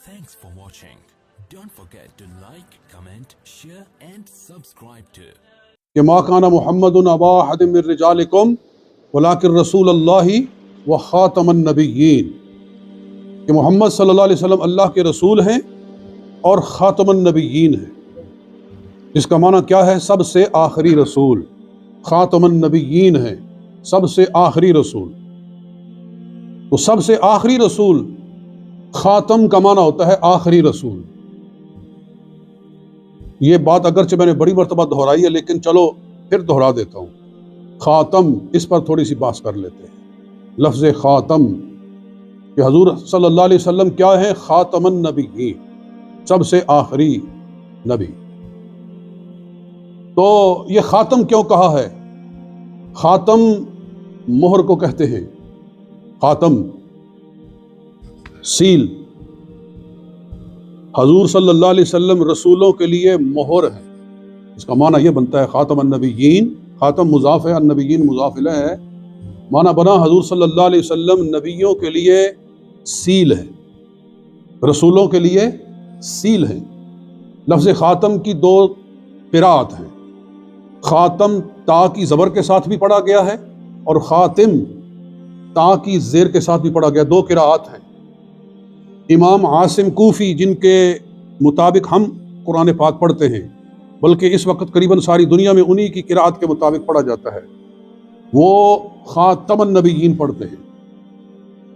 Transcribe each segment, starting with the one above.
Thanks for watching. Don't forget to like, comment, share and subscribe to کہ ما کان محمد ابا احد من رجالکم ولکن رسول اللہ و خاتم النبیین، کہ محمد صلی اللہ علیہ وسلم اللہ کے رسول ہیں اور خاتم النبیین ہیں۔ اس کا معنی کیا ہے؟ سب سے آخری رسول۔ خاتم النبیین ہیں، سب سے آخری رسول۔ تو سب سے آخری رسول، خاتم کا معنی ہوتا ہے آخری رسول۔ یہ بات اگرچہ میں نے بڑی مرتبہ دہرائی ہے، لیکن چلو پھر دہرا دیتا ہوں۔ خاتم، اس پر تھوڑی سی بحث کر لیتے ہیں۔ لفظ خاتم کہ حضور صلی اللہ علیہ وسلم کیا ہے؟ خاتم النبیین، سب سے آخری نبی۔ تو یہ خاتم کیوں کہا ہے؟ خاتم مہر کو کہتے ہیں، خاتم سیل۔ حضور صلی اللہ علیہ وسلم رسولوں کے لیے مہر ہے۔ اس کا معنی یہ بنتا ہے خاتم النبیین، خاتم مضاف ہے، النبیین مضاف الیہ ہے، معنی بنا حضور صلی اللہ علیہ وسلم نبیوں کے لیے سیل ہے، رسولوں کے لیے سیل ہے۔ لفظ خاتم کی دو قراءت ہیں۔ خاتم تا کی زبر کے ساتھ بھی پڑھا گیا ہے اور خاتم تا کی زیر کے ساتھ بھی پڑھا گیا، دو قراءت ہیں۔ امام عاصم کوفی، جن کے مطابق ہم قرآن پاک پڑھتے ہیں، بلکہ اس وقت قریباً ساری دنیا میں انہی کی قراءت کے مطابق پڑھا جاتا ہے، وہ خاتم النبیین پڑھتے ہیں،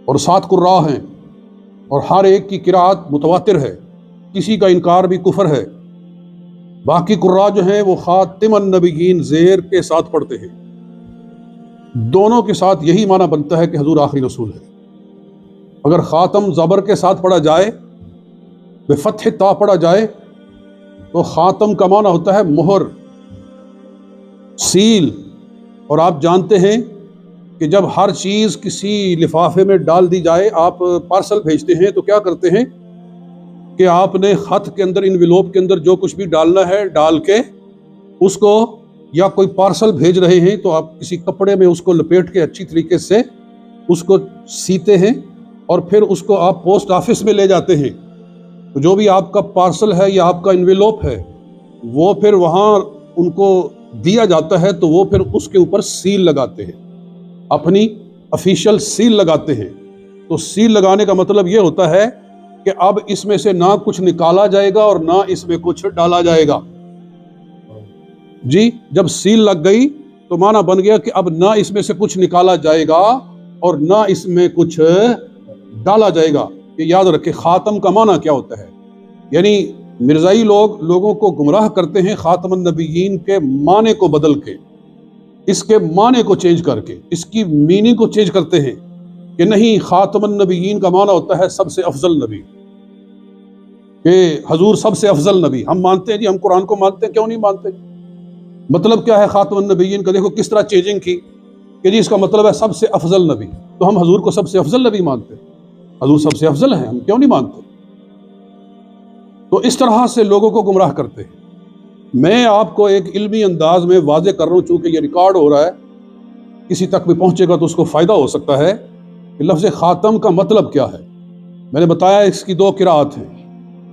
اور 7 قراء ہیں، اور ہر ایک کی قراءت متواتر ہے، کسی کا انکار بھی کفر ہے۔ باقی قراء جو ہیں وہ خاتم النبیین زیر کے ساتھ پڑھتے ہیں۔ دونوں کے ساتھ یہی معنی بنتا ہے کہ حضور آخری رسول ہے۔ اگر خاتم زبر کے ساتھ پڑھا جائے، بفتح تا پڑھا جائے، تو خاتم کا معنی ہوتا ہے مہر، سیل۔ اور آپ جانتے ہیں کہ جب ہر چیز کسی لفافے میں ڈال دی جائے، آپ پارسل بھیجتے ہیں تو کیا کرتے ہیں کہ آپ نے خط کے اندر، انویلوپ کے اندر جو کچھ بھی ڈالنا ہے ڈال کے اس کو، یا کوئی پارسل بھیج رہے ہیں تو آپ کسی کپڑے میں اس کو لپیٹ کے اچھی طریقے سے اس کو سیتے ہیں، اور پھر اس کو آپ پوسٹ آفس میں لے جاتے ہیں۔ تو جو بھی آپ کا پارسل ہے یا آپ کا انویلوپ ہے، وہ پھر وہاں ان کو دیا جاتا ہے، تو وہ پھر اس کے اوپر سیل لگاتے ہیں، اپنی آفیشیل سیل لگاتے ہیں۔ تو سیل لگانے کا مطلب یہ ہوتا ہے کہ اب اس میں سے نہ کچھ نکالا جائے گا اور نہ اس میں کچھ ڈالا جائے گا۔ جی، جب سیل لگ گئی تو معنی بن گیا کہ اب نہ اس میں سے کچھ نکالا جائے گا اور نہ اس میں کچھ ڈالا جائے گا۔ یہ یاد رکھے خاتم کا معنی کیا ہوتا ہے۔ یعنی مرزائی لوگ لوگوں کو گمراہ کرتے ہیں خاتم النبیین کے معنی کو بدل کے، اس کے معنی کو چینج کر کے، اس کی میننگ کو چینج کرتے ہیں کہ نہیں، خاتم النبیین کا معنی ہوتا ہے سب سے افضل نبی، کہ حضور سب سے افضل نبی۔ ہم مانتے ہیں جی، ہم قرآن کو مانتے ہیں، کیوں نہیں مانتے؟ مطلب کیا ہے خاتم النبیین کا؟ دیکھو کس طرح چینجنگ کی کہ جی اس کا مطلب ہے سب سے افضل نبی، تو ہم حضور کو سب سے افضل نبی مانتے ہیں، حضور سب سے افضل ہیں، ہم کیوں نہیں مانتے؟ تو اس طرح سے لوگوں کو گمراہ کرتے ہیں۔ میں آپ کو ایک علمی انداز میں واضح کر رہا ہوں، چونکہ یہ ریکارڈ ہو رہا ہے، کسی تک بھی پہنچے گا تو اس کو فائدہ ہو سکتا ہے کہ لفظ خاتم کا مطلب کیا ہے۔ میں نے بتایا اس کی 2 قراءت ہیں،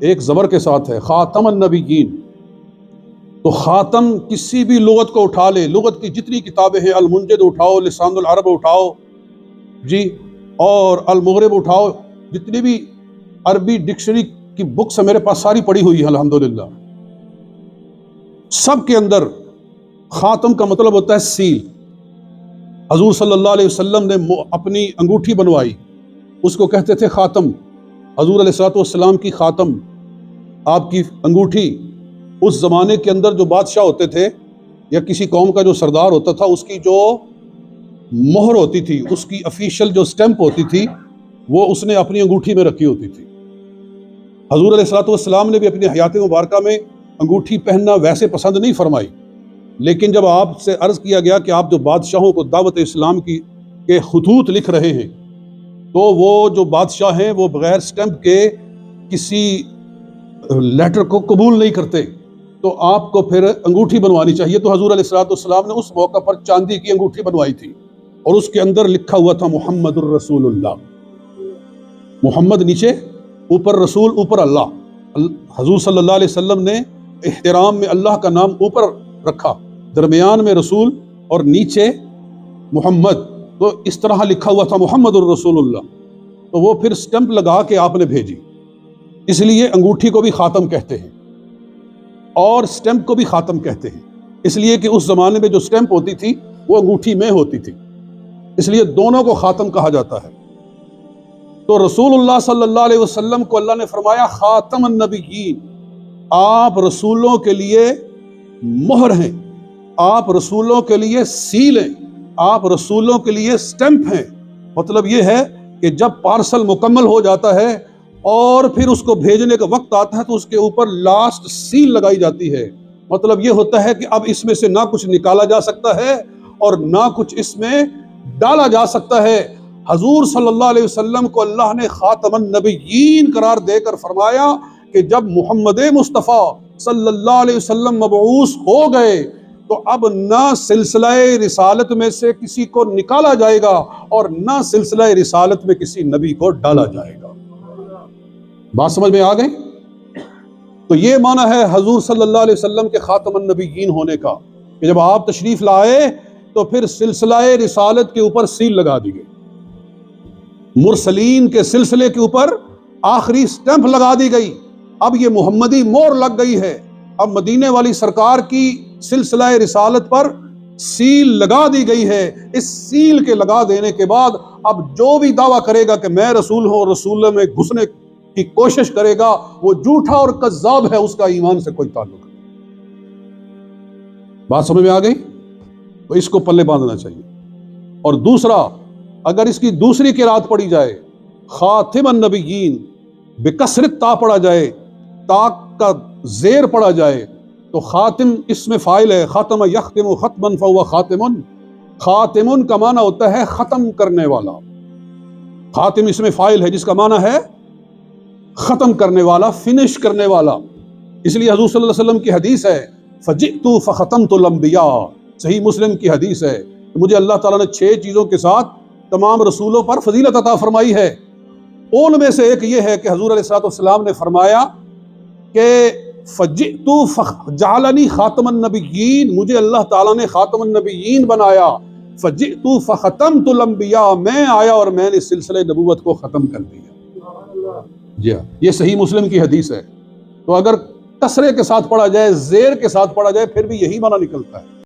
ایک زبر کے ساتھ ہے، خاتم النبیین۔ تو خاتم کسی بھی لغت کو اٹھا لے، لغت کی جتنی کتابیں ہیں، المنجد اٹھاؤ، لسان العرب اٹھاؤ، جی، اور المغرب اٹھاؤ، جتنی بھی عربی ڈکشنری کی بکس ہیں میرے پاس ساری پڑھی ہوئی ہیں الحمدللہ، سب کے اندر خاتم کا مطلب ہوتا ہے سیل۔ حضور صلی اللہ علیہ وسلم نے اپنی انگوٹھی بنوائی، اس کو کہتے تھے خاتم۔ حضور علیہ الصلوۃ والسلام کی خاتم، آپ کی انگوٹھی، اس زمانے کے اندر جو بادشاہ ہوتے تھے یا کسی قوم کا جو سردار ہوتا تھا، اس کی جو مہر ہوتی تھی، اس کی آفیشیل جو سٹیمپ ہوتی تھی، وہ اس نے اپنی انگوٹھی میں رکھی ہوتی تھی۔ حضور علیہ الصلوۃ والسلام نے بھی اپنی حیات مبارکہ میں انگوٹھی پہننا ویسے پسند نہیں فرمائی، لیکن جب آپ سے عرض کیا گیا کہ آپ جو بادشاہوں کو دعوت اسلام کی کے خطوط لکھ رہے ہیں، تو وہ جو بادشاہ ہیں وہ بغیر سٹیمپ کے کسی لیٹر کو قبول نہیں کرتے، تو آپ کو پھر انگوٹھی بنوانی چاہیے۔ تو حضور علیہ الصلوۃ والسلام نے اس موقع پر چاندی کی انگوٹھی بنوائی تھی، اور اس کے اندر لکھا ہوا تھا محمد الرسول اللہ، محمد نیچے اوپر رسول اوپر اللہ، حضور صلی اللہ علیہ وسلم نے احترام میں اللہ کا نام اوپر رکھا، درمیان میں رسول اور نیچے محمد، تو اس طرح لکھا ہوا تھا محمد الرسول اللہ، تو وہ پھر سٹمپ لگا کے آپ نے بھیجی۔ اس لیے انگوٹھی کو بھی خاتم کہتے ہیں اور سٹمپ کو بھی خاتم کہتے ہیں، اس لیے کہ اس زمانے میں جو سٹمپ ہوتی تھی وہ انگوٹھی میں ہوتی تھی، اس لیے دونوں کو خاتم کہا جاتا ہے۔ تو رسول اللہ صلی اللہ علیہ وسلم کو اللہ نے فرمایا خاتم النبیین، آپ رسولوں کے لیے مہر ہیں، آپ رسولوں کے لیے سیل ہیں، آپ رسولوں کے لیے سٹمپ ہیں۔ مطلب یہ ہے کہ جب پارسل مکمل ہو جاتا ہے اور پھر اس کو بھیجنے کا وقت آتا ہے تو اس کے اوپر لاسٹ سیل لگائی جاتی ہے۔ مطلب یہ ہوتا ہے کہ اب اس میں سے نہ کچھ نکالا جا سکتا ہے اور نہ کچھ اس میں ڈالا جا سکتا ہے۔ حضور صلی اللہ علیہ وسلم کو اللہ نے خاتم النبیین قرار دے کر فرمایا کہ جب محمد مصطفیٰ صلی اللہ علیہ وسلم مبعوث ہو گئے تو اب نہ سلسلہ رسالت میں سے کسی کو نکالا جائے گا اور نہ سلسلہ رسالت میں کسی نبی کو ڈالا جائے گا۔ بات سمجھ میں آ گئی؟ تو یہ معنی ہے حضور صلی اللہ علیہ وسلم کے خاتم النبیین ہونے کا کہ جب آپ تشریف لائے تو پھر سلسلہ رسالت کے اوپر سیل لگا دی گئی، مرسلین کے سلسلے کے اوپر آخری سٹمپ لگا دی گئی، اب یہ محمدی مور لگ گئی ہے، اب مدینے والی سرکار کی سلسلہ رسالت پر سیل لگا دی گئی ہے۔ اس سیل کے لگا دینے کے بعد اب جو بھی دعویٰ کرے گا کہ میں رسول ہوں اور رسول میں گھسنے کی کوشش کرے گا وہ جھوٹا اور کذاب ہے، اس کا ایمان سے کوئی تعلق نہیں۔ بات سمجھ میں آ گئی؟ تو اس کو پلے باندھنا چاہیے۔ اور دوسرا، اگر اس کی دوسری قرات پڑھی جائے خاتم النبیین بکسرت تا پڑھا جائے، تا کا زیر پڑھا جائے تو خاتم اس میں فاعل ہے، ختم یختم ختما فهو خاتم، خاتم کا معنی ہوتا ہے ختم کرنے والا، خاتم اس میں فاعل ہے جس کا معنی ہے ختم کرنے والا، فنش کرنے والا۔ اس لیے حضور صلی اللہ علیہ وسلم کی حدیث ہے فجئت فختمت الانبیاء، صحیح مسلم کی حدیث ہے، مجھے اللہ تعالیٰ نے 6 چیزوں کے ساتھ تمام رسولوں پر فضیلت عطا فرمائی ہے۔ ان میں سے ایک یہ ہے کہ حضور علیہ الصلوۃ والسلام نے فرمایا کہ فجئت جعلنی خاتم النبیین، مجھے اللہ تعالیٰ نے خاتم النبیین بنایا، فجئت فختمت الانبیاء، میں آیا اور میں نے سلسلہ نبوت کو ختم کر دیا۔ جی ہاں، یہ صحیح مسلم کی حدیث ہے۔ تو اگر کسرے کے ساتھ پڑھا جائے، زیر کے ساتھ پڑھا جائے، پھر بھی یہی معنی نکلتا ہے۔